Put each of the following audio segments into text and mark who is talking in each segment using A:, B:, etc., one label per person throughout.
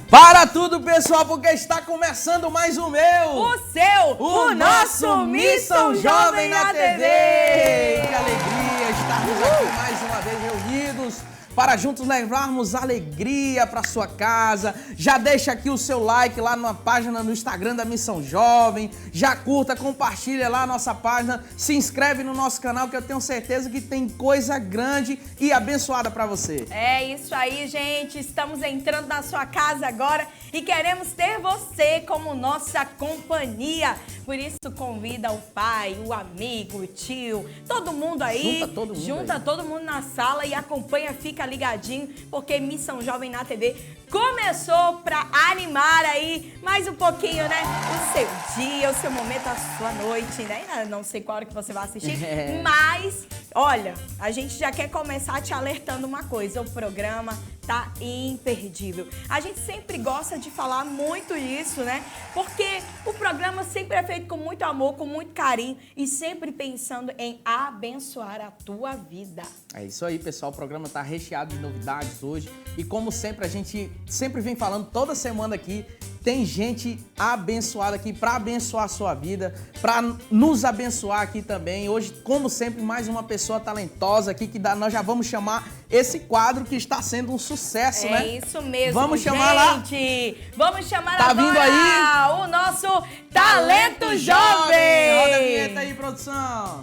A: Para tudo, pessoal, porque está começando mais o meu,
B: o seu, o nosso Missão Jovem na TV.
A: Que alegria estarmos aqui mais uma vez reunidos para juntos levarmos alegria para sua casa. Já deixa aqui o seu like lá na página no Instagram da Missão Jovem. Já curta, compartilha lá a nossa página. Se inscreve no nosso canal que eu tenho certeza que tem coisa grande e abençoada para você.
B: É isso aí, gente. Estamos entrando na sua casa agora e queremos ter você como nossa companhia. Por isso convida o pai, o amigo, o tio, todo mundo aí. Junta todo mundo na sala e acompanha, fica ligadinho, porque Missão Jovem na TV começou para animar aí mais um pouquinho, né? O seu dia, o seu momento, a sua noite, né? Não sei qual hora que você vai assistir, mas olha, a gente já quer começar te alertando uma coisa, o programa tá imperdível. A gente sempre gosta de falar muito isso, né? Porque o programa sempre é feito com muito amor, com muito carinho e sempre pensando em abençoar a tua vida.
A: É isso aí, pessoal. O programa tá recheado de novidades hoje e como sempre a gente sempre vem falando toda semana aqui, tem gente abençoada aqui para abençoar a sua vida, para nos abençoar aqui também. Hoje, como sempre, mais uma pessoa talentosa aqui que nós já vamos chamar esse quadro que está sendo um sucesso, né?
B: É isso mesmo,
A: vamos chamar
B: gente. Vamos chamar
A: tá
B: agora
A: vindo aí
B: o nosso Talento Jovem.
A: Roda a vinheta aí, produção.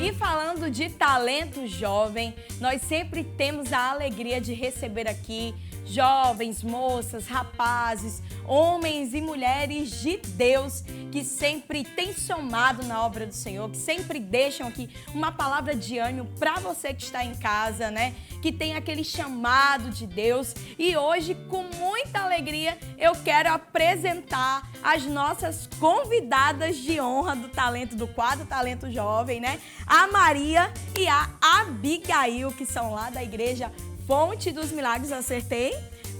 B: E falando de talento jovem, nós sempre temos a alegria de receber aqui jovens, moças, rapazes, homens e mulheres de Deus que sempre têm somado na obra do Senhor, que sempre deixam aqui uma palavra de ânimo para você que está em casa, né? Que tem aquele chamado de Deus. E hoje, com muita alegria, eu quero apresentar as nossas convidadas de honra do Talento do quadro Talento Jovem, né? A Maria e a Abigail, que são lá da igreja Fonte dos Milagres, acertei?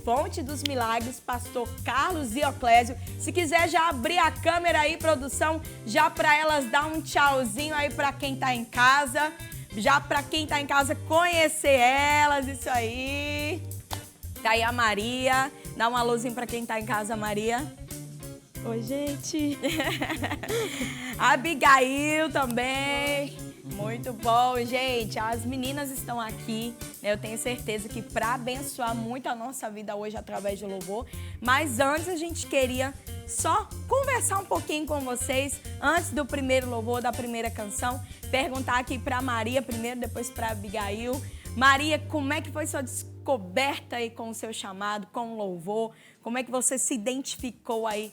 B: Fonte dos Milagres, pastor Carlos Dioclésio. Se quiser já abrir a câmera aí, produção, já para elas dar um tchauzinho aí para quem tá em casa. Já para quem tá em casa conhecer elas, isso aí. Tá aí a Maria. Dá um alôzinho para quem tá em casa, Maria.
C: Oi, gente.
B: A Abigail também. Muito bom, gente. As meninas estão aqui, né? Eu tenho certeza que para abençoar muito a nossa vida hoje através de louvor. Mas antes a gente queria só conversar um pouquinho com vocês antes do primeiro louvor, da primeira canção. Perguntar aqui para Maria primeiro, depois para Abigail. Maria, como é que foi sua descoberta aí com o seu chamado, com o louvor? Como é que você se identificou aí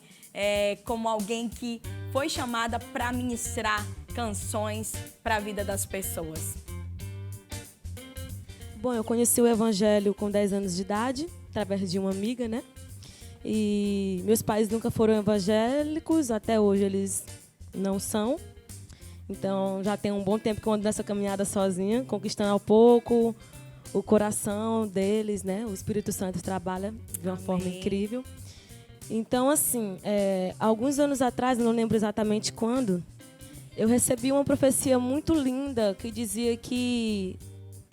B: como alguém que foi chamada para ministrar canções para a vida das pessoas?
C: Bom, eu conheci o evangelho com 10 anos de idade, através de uma amiga, né? E meus pais nunca foram evangélicos, até hoje eles não são. Então, já tem um bom tempo que eu ando nessa caminhada sozinha, conquistando ao pouco o coração deles, né? O Espírito Santo trabalha de uma forma incrível. Então, assim, alguns anos atrás, não lembro exatamente quando, eu recebi uma profecia muito linda que dizia que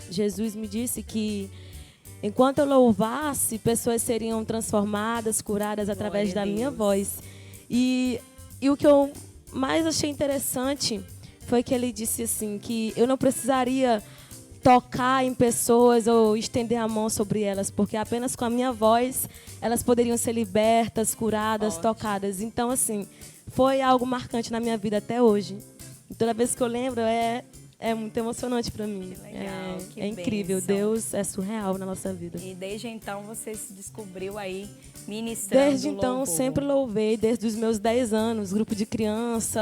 C: Jesus me disse que enquanto eu louvasse, pessoas seriam transformadas, curadas através da minha voz. E o que eu mais achei interessante foi que ele disse assim, que eu não precisaria tocar em pessoas ou estender a mão sobre elas, porque apenas com a minha voz elas poderiam ser libertas, curadas, tocadas. Então, assim, foi algo marcante na minha vida até hoje. E toda vez que eu lembro, é muito emocionante para mim.
B: Que legal,
C: é incrível.
B: bênção.
C: Deus é surreal na nossa vida.
B: E desde então você se descobriu aí ministrando
C: Desde então,
B: louvor.
C: sempre louvei, desde os meus 10 anos, grupo de criança,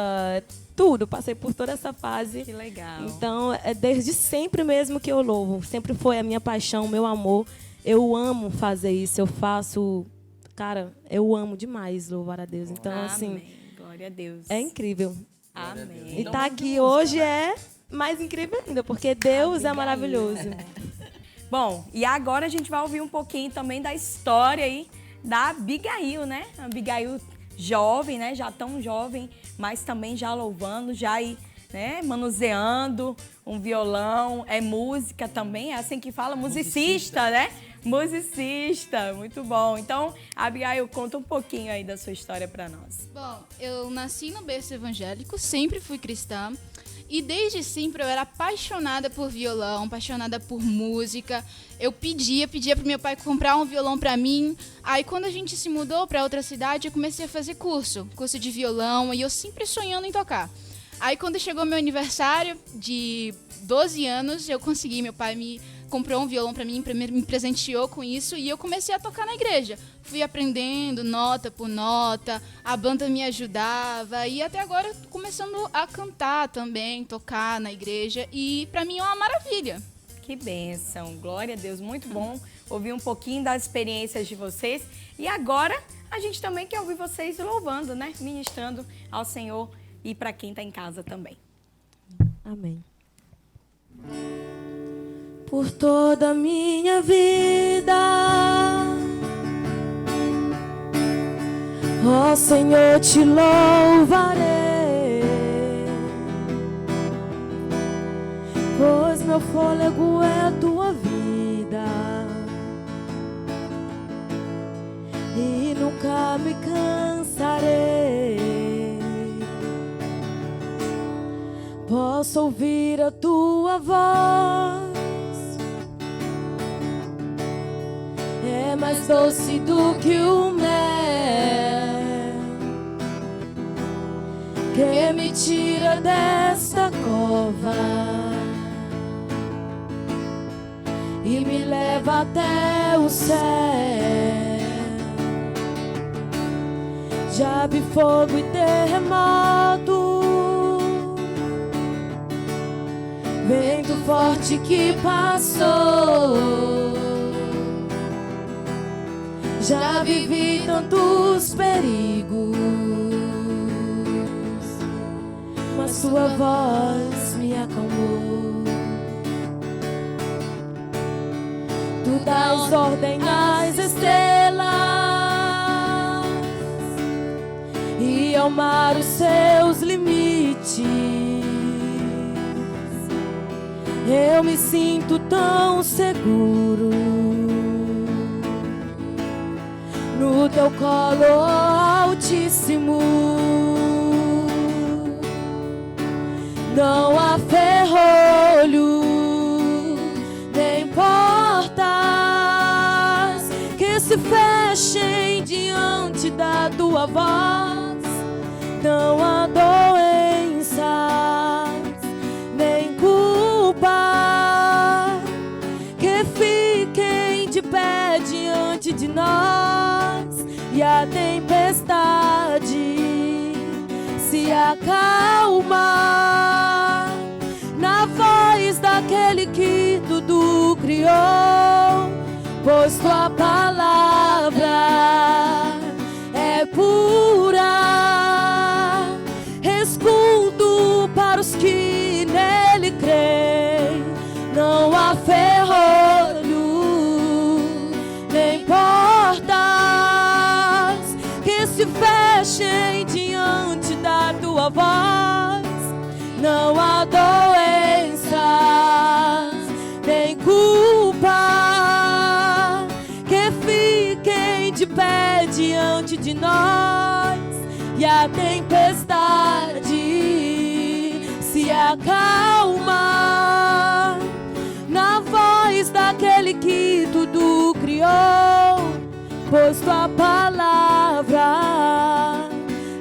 C: tudo. Passei por toda essa fase.
B: Que legal.
C: Então, é desde sempre mesmo que eu louvo. Sempre foi a minha paixão, o meu amor. Eu amo fazer isso, eu faço... Cara, eu amo demais louvar a Deus. Então,
B: Amém.
C: assim...
B: Glória a Deus.
C: É incrível.
B: Amém.
C: E estar aqui hoje é mais incrível ainda, porque Deus é maravilhoso.
B: Bom, e agora a gente vai ouvir um pouquinho também da história aí da Abigail, né? A Abigail jovem, né? Já tão jovem, mas também já louvando, já aí né? Manuseando um violão, é música também, é assim que fala, musicista, né? Musicista, muito bom. Então, Abigail, conta um pouquinho aí da sua história para nós.
D: Bom, eu nasci no berço evangélico, sempre fui cristã. E desde sempre eu era apaixonada por violão, apaixonada por música. Eu pedia pro meu pai comprar um violão para mim. Aí quando a gente se mudou para outra cidade, eu comecei a fazer curso de violão, e eu sempre sonhando em tocar. Aí quando chegou meu aniversário de 12 anos, eu consegui, meu pai me comprou um violão para mim, me presenteou com isso, e eu comecei a tocar na igreja. Fui aprendendo nota por nota, a banda me ajudava, e até agora começando a cantar também, tocar na igreja, e para mim é uma maravilha.
B: Que bênção, glória a Deus, muito bom ouvir um pouquinho das experiências de vocês. E agora a gente também quer ouvir vocês louvando, né? Ministrando ao Senhor e para quem está em casa também.
C: Amém. Por toda a minha vida, ó Senhor, te louvarei, pois meu fôlego é a tua vida e nunca me cansarei. Posso ouvir a tua voz, é mais doce do que o mel, que me tira desta cova e me leva até o céu. Já vi fogo e terremoto, vento forte que passou. Já vivi tantos perigos, mas tua voz me acalmou. Tu dás ordem às estrelas e ao mar os seus limites. Eu me sinto tão seguro no teu colo, Altíssimo. Não há ferrolho nem portas que se fechem diante da tua voz. Não há doenças nem culpa que fiquem de pé diante de nós, e a tempestade se acalma na voz daquele que tudo criou, pois tua palavra é pura, escudo para os que nele creem. Não há ferrolho nem portas que se fechem diante da tua voz. Não há doenças nem culpa que fiquem de pé diante de nós, e a tempestade se acalma na voz daquele que tudo criou, pois tua palavra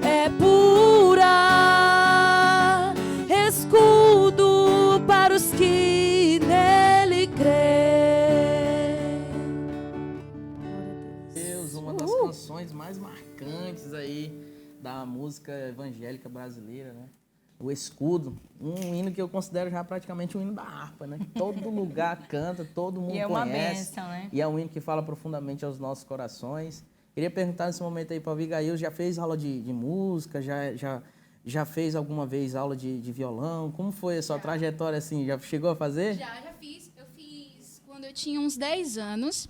C: é pura, escudo para os que nele creem.
A: Deus, uma das canções mais marcantes aí da música evangélica brasileira, né? O Escudo, um hino que eu considero já praticamente um hino da harpa, né? Todo lugar canta, todo mundo
B: E é uma
A: conhece.
B: bênção, né?
A: E é um hino que fala profundamente aos nossos corações. Queria perguntar nesse momento aí para a Abigail, já fez aula de música, já fez alguma vez aula de violão? Como foi a sua trajetória assim? Já chegou a fazer?
D: Já fiz. Eu fiz quando eu tinha uns 10 anos.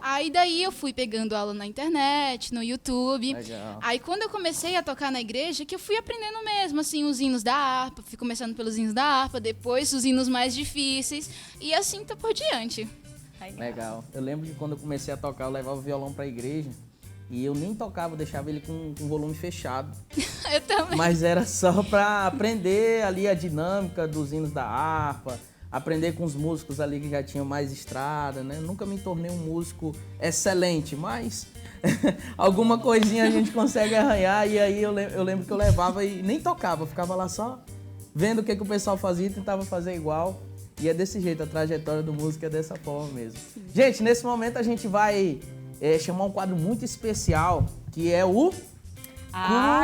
D: Aí daí eu fui pegando aula na internet, no YouTube.
A: Legal.
D: Aí quando eu comecei a tocar na igreja, que eu fui aprendendo mesmo, assim, os hinos da harpa. Fui começando pelos hinos da harpa, depois os hinos mais difíceis. E assim tá por diante.
A: Legal. Eu lembro que quando eu comecei a tocar, eu levava o violão pra igreja e eu nem tocava, eu deixava ele com o volume fechado.
D: Eu também.
A: Mas era só pra aprender ali a dinâmica dos hinos da harpa, aprender com os músicos ali que já tinham mais estrada, né? Eu nunca me tornei um músico excelente, mas alguma coisinha a gente consegue arranhar. E aí eu lembro que eu levava e nem tocava, eu ficava lá só vendo o que o pessoal fazia e tentava fazer igual. E é desse jeito, a trajetória do músico é dessa forma mesmo. Gente, nesse momento a gente vai chamar um quadro muito especial, que é o...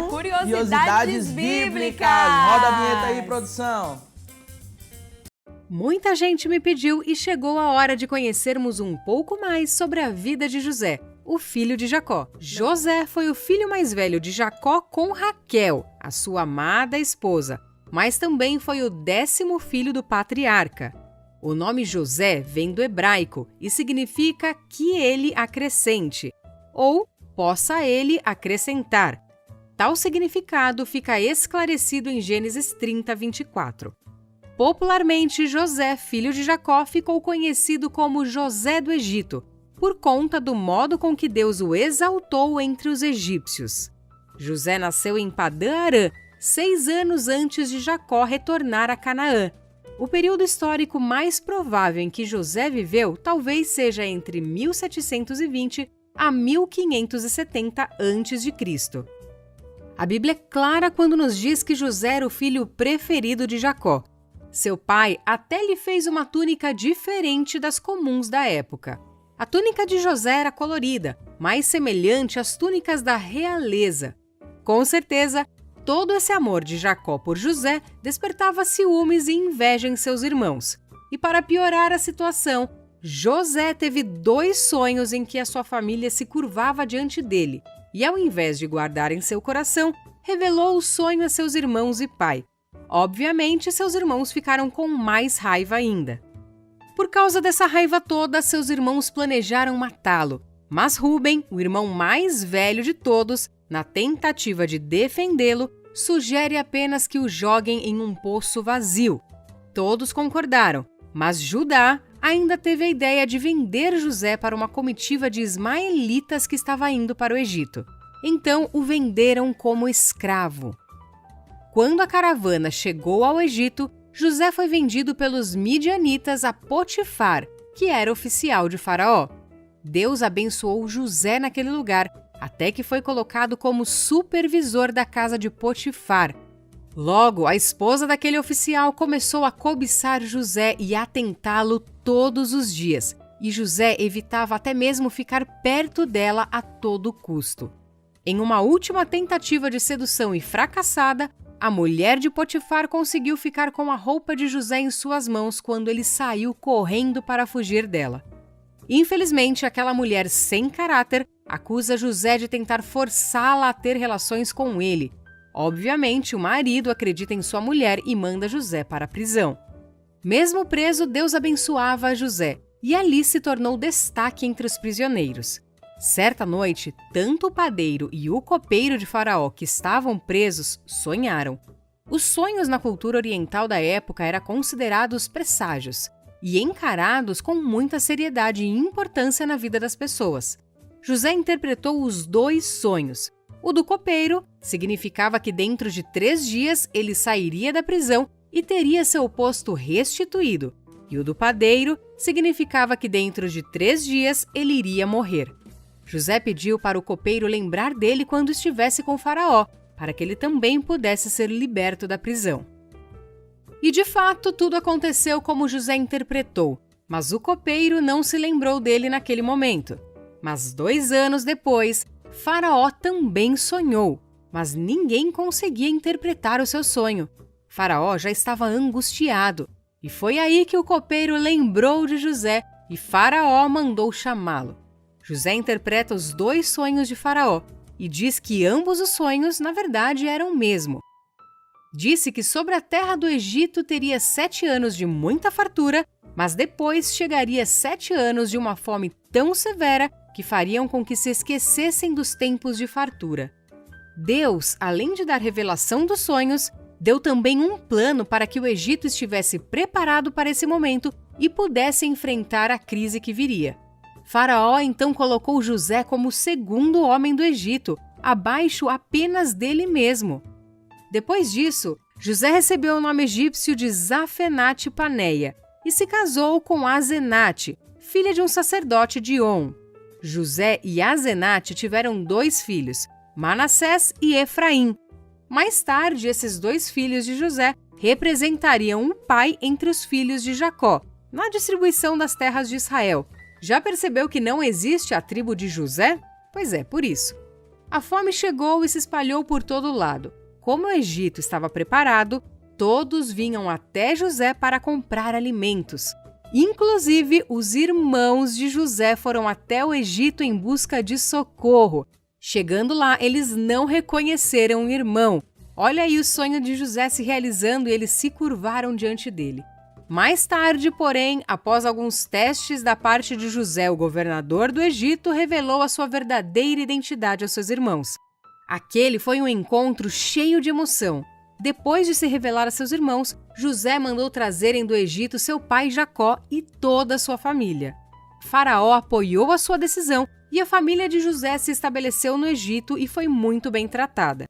B: Curiosidades Bíblicas!
A: Roda a vinheta aí, produção!
E: Muita gente me pediu e chegou a hora de conhecermos um pouco mais sobre a vida de José, o filho de Jacó. José foi o filho mais velho de Jacó com Raquel, a sua amada esposa, mas também foi o 10º filho do patriarca. O nome José vem do hebraico e significa que ele acrescente, ou possa ele acrescentar. Tal significado fica esclarecido em Gênesis 30, 24. Popularmente, José, filho de Jacó, ficou conhecido como José do Egito, por conta do modo com que Deus o exaltou entre os egípcios. José nasceu em Padã-Arã, 6 anos antes de Jacó retornar a Canaã. O período histórico mais provável em que José viveu talvez seja entre 1720 a 1570 a.C. A Bíblia é clara quando nos diz que José era o filho preferido de Jacó. Seu pai até lhe fez uma túnica diferente das comuns da época. A túnica de José era colorida, mais semelhante às túnicas da realeza. Com certeza, todo esse amor de Jacó por José despertava ciúmes e inveja em seus irmãos. E para piorar a situação, José teve 2 sonhos em que a sua família se curvava diante dele e, ao invés de guardar em seu coração, revelou o sonho a seus irmãos e pai. Obviamente, seus irmãos ficaram com mais raiva ainda. Por causa dessa raiva toda, seus irmãos planejaram matá-lo. Mas Rúben, o irmão mais velho de todos, na tentativa de defendê-lo, sugere apenas que o joguem em um poço vazio. Todos concordaram, mas Judá ainda teve a ideia de vender José para uma comitiva de ismaelitas que estava indo para o Egito. Então o venderam como escravo. Quando a caravana chegou ao Egito, José foi vendido pelos midianitas a Potifar, que era oficial de Faraó. Deus abençoou José naquele lugar, até que foi colocado como supervisor da casa de Potifar. Logo, a esposa daquele oficial começou a cobiçar José e a tentá-lo todos os dias, e José evitava até mesmo ficar perto dela a todo custo. Em uma última tentativa de sedução e fracassada, a mulher de Potifar conseguiu ficar com a roupa de José em suas mãos quando ele saiu correndo para fugir dela. Infelizmente, aquela mulher sem caráter acusa José de tentar forçá-la a ter relações com ele. Obviamente, o marido acredita em sua mulher e manda José para a prisão. Mesmo preso, Deus abençoava José, e ali se tornou destaque entre os prisioneiros. Certa noite, tanto o padeiro e o copeiro de Faraó que estavam presos sonharam. Os sonhos na cultura oriental da época eram considerados presságios e encarados com muita seriedade e importância na vida das pessoas. José interpretou os 2 sonhos. O do copeiro significava que dentro de 3 dias ele sairia da prisão e teria seu posto restituído. E o do padeiro significava que dentro de 3 dias ele iria morrer. José pediu para o copeiro lembrar dele quando estivesse com Faraó, para que ele também pudesse ser liberto da prisão. E de fato, tudo aconteceu como José interpretou, mas o copeiro não se lembrou dele naquele momento. Mas 2 anos depois, Faraó também sonhou, mas ninguém conseguia interpretar o seu sonho. Faraó já estava angustiado, e foi aí que o copeiro lembrou de José e Faraó mandou chamá-lo. José interpreta os 2 sonhos de Faraó e diz que ambos os sonhos, na verdade, eram o mesmo. Disse que sobre a terra do Egito teria 7 anos de muita fartura, Mas depois chegaria 7 anos de uma fome tão severa que fariam com que se esquecessem dos tempos de fartura. Deus, além de dar revelação dos sonhos, deu também um plano para que o Egito estivesse preparado para esse momento e pudesse enfrentar a crise que viria. Faraó então colocou José como o segundo homem do Egito, abaixo apenas dele mesmo. Depois disso, José recebeu o nome egípcio de Zafenate-Paneia e se casou com Asenate, filha de um sacerdote de On. José e Asenate tiveram 2 filhos, Manassés e Efraim. Mais tarde, esses 2 filhos de José representariam um pai entre os filhos de Jacó, na distribuição das terras de Israel. Já percebeu que não existe a tribo de José? Pois é, por isso. A fome chegou e se espalhou por todo lado. Como o Egito estava preparado, todos vinham até José para comprar alimentos. Inclusive, os irmãos de José foram até o Egito em busca de socorro. Chegando lá, eles não reconheceram o irmão. Olha aí o sonho de José se realizando e eles se curvaram diante dele. Mais tarde, porém, após alguns testes da parte de José, o governador do Egito revelou a sua verdadeira identidade aos seus irmãos. Aquele foi um encontro cheio de emoção. Depois de se revelar a seus irmãos, José mandou trazerem do Egito seu pai Jacó e toda a sua família. Faraó apoiou a sua decisão e a família de José se estabeleceu no Egito e foi muito bem tratada.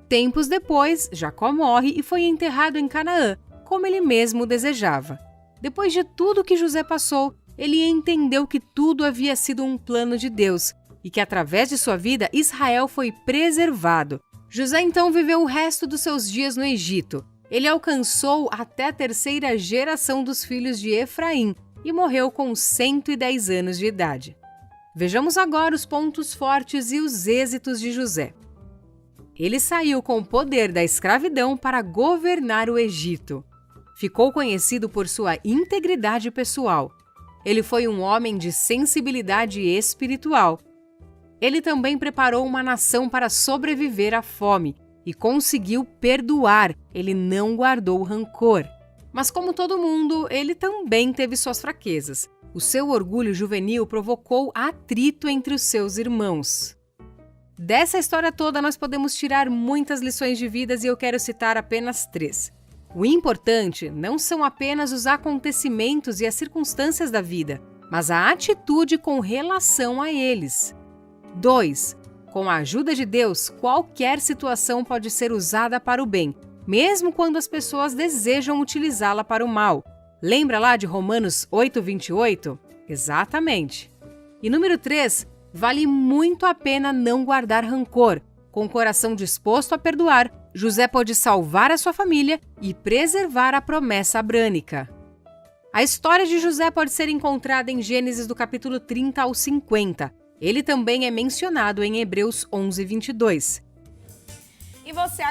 E: Tempos depois, Jacó morre e foi enterrado em Canaã, como ele mesmo desejava. Depois de tudo que José passou, ele entendeu que tudo havia sido um plano de Deus e que através de sua vida Israel foi preservado. José então viveu o resto dos seus dias no Egito. Ele alcançou até a 3ª geração dos filhos de Efraim e morreu com 110 anos de idade. Vejamos agora os pontos fortes e os êxitos de José. Ele saiu com o poder da escravidão para governar o Egito. Ficou conhecido por sua integridade pessoal. Ele foi um homem de sensibilidade espiritual. Ele também preparou uma nação para sobreviver à fome e conseguiu perdoar, ele não guardou rancor. Mas como todo mundo, ele também teve suas fraquezas. O seu orgulho juvenil provocou atrito entre os seus irmãos. Dessa história toda nós podemos tirar muitas lições de vida e eu quero citar apenas 3. O importante não são apenas os acontecimentos e as circunstâncias da vida, mas a atitude com relação a eles. 2. Com a ajuda de Deus, qualquer situação pode ser usada para o bem, mesmo quando as pessoas desejam utilizá-la para o mal. Lembra lá de Romanos 8:28? Exatamente. E número 3, vale muito a pena não guardar rancor. Com o coração disposto a perdoar, José pôde salvar a sua família e preservar a promessa abrânica. A história de José pode ser encontrada em Gênesis do capítulo 30 ao 50. Ele também é mencionado em Hebreus 11:22.
B: E você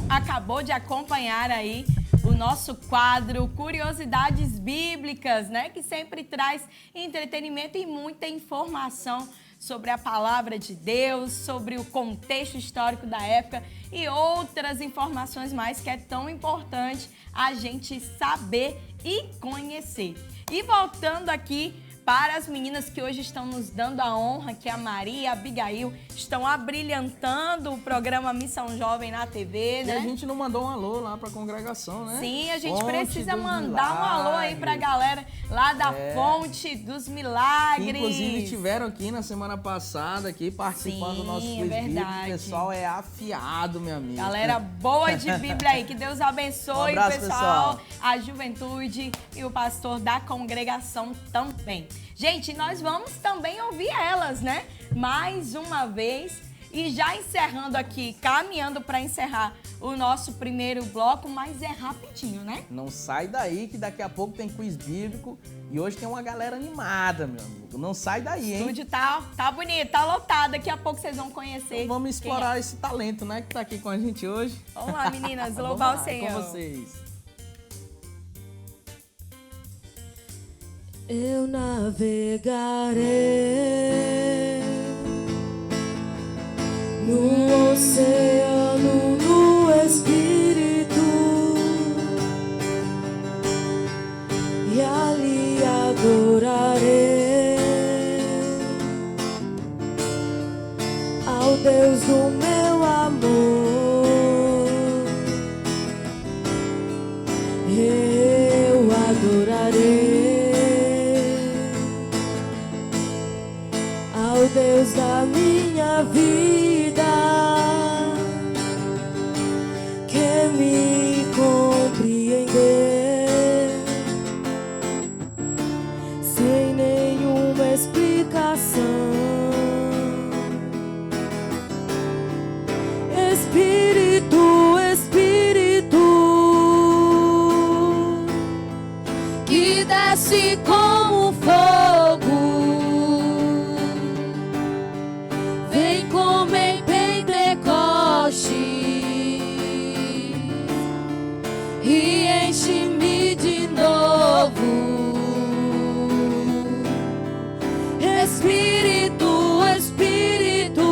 B: acabou de acompanhar aí o nosso quadro Curiosidades Bíblicas, né? Que sempre traz entretenimento e muita informação sobre a palavra de Deus, sobre o contexto histórico da época e outras informações mais que é tão importante a gente saber e conhecer. E voltando aqui para as meninas que hoje estão nos dando a honra, que a Maria e a Abigail estão abrilhantando o programa Missão Jovem na TV, né?
A: E a gente não mandou um alô lá para a congregação, né?
B: Sim, a gente
A: Fonte
B: precisa
A: dos
B: mandar um alô aí para a galera lá da Fonte dos Milagres.
A: Que, inclusive, estiveram aqui na semana passada, aqui participando do nosso quiz bíblico. O pessoal é afiado, meu amigo.
B: Galera boa de Bíblia aí, que Deus abençoe
A: Um abraço,
B: pessoal, a juventude e o pastor da congregação também. Gente, nós vamos também ouvir elas, né? Mais uma vez. E já encerrando aqui, caminhando para encerrar o nosso primeiro bloco, mas é rapidinho, né?
A: Não sai daí que daqui a pouco tem quiz bíblico e hoje tem uma galera animada, meu amigo. Não sai daí, hein?
B: O estúdio tá bonito, tá lotado. Daqui a pouco vocês vão conhecer.
A: Então vamos explorar esse talento, né? Que tá aqui com a gente hoje.
B: Vamos lá, meninas. Louvar o Senhor.
A: Com vocês.
C: Eu navegarei no oceano, no Espírito, e ali adorarei ao Deus do meu amor. Eu adorarei ao Deus da minha vida, que me compreender sem nenhuma explicação. Espírito, Espírito, que desce como fogo, vem como em Pentecoste e enche-me de novo. Espírito, Espírito,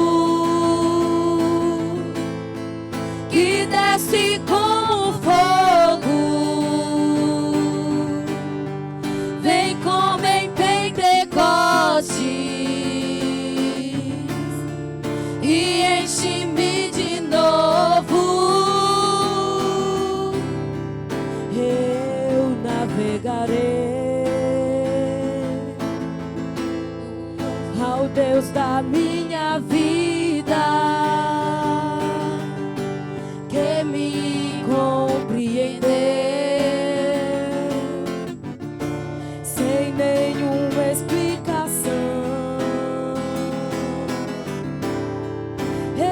C: que desce como fogo, vem como em Pentecostes e enche-me de novo. Eu navegarei ao Deus da minha vida, que me compreender sem nenhuma explicação.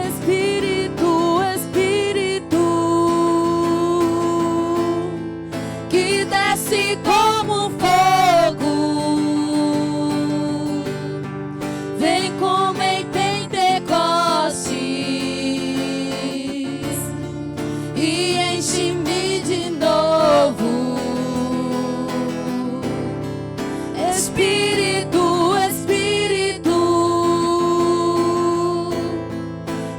C: Espírito, Espírito, que desce como fogo, vem como em Pentecostes e enche-me de novo. Espírito, Espírito,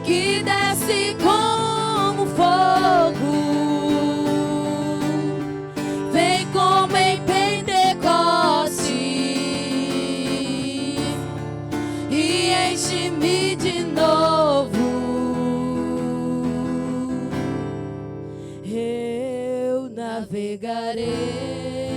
C: que desce como fogo, vem como em Pentecostes e enche-me de novo. Eu navegarei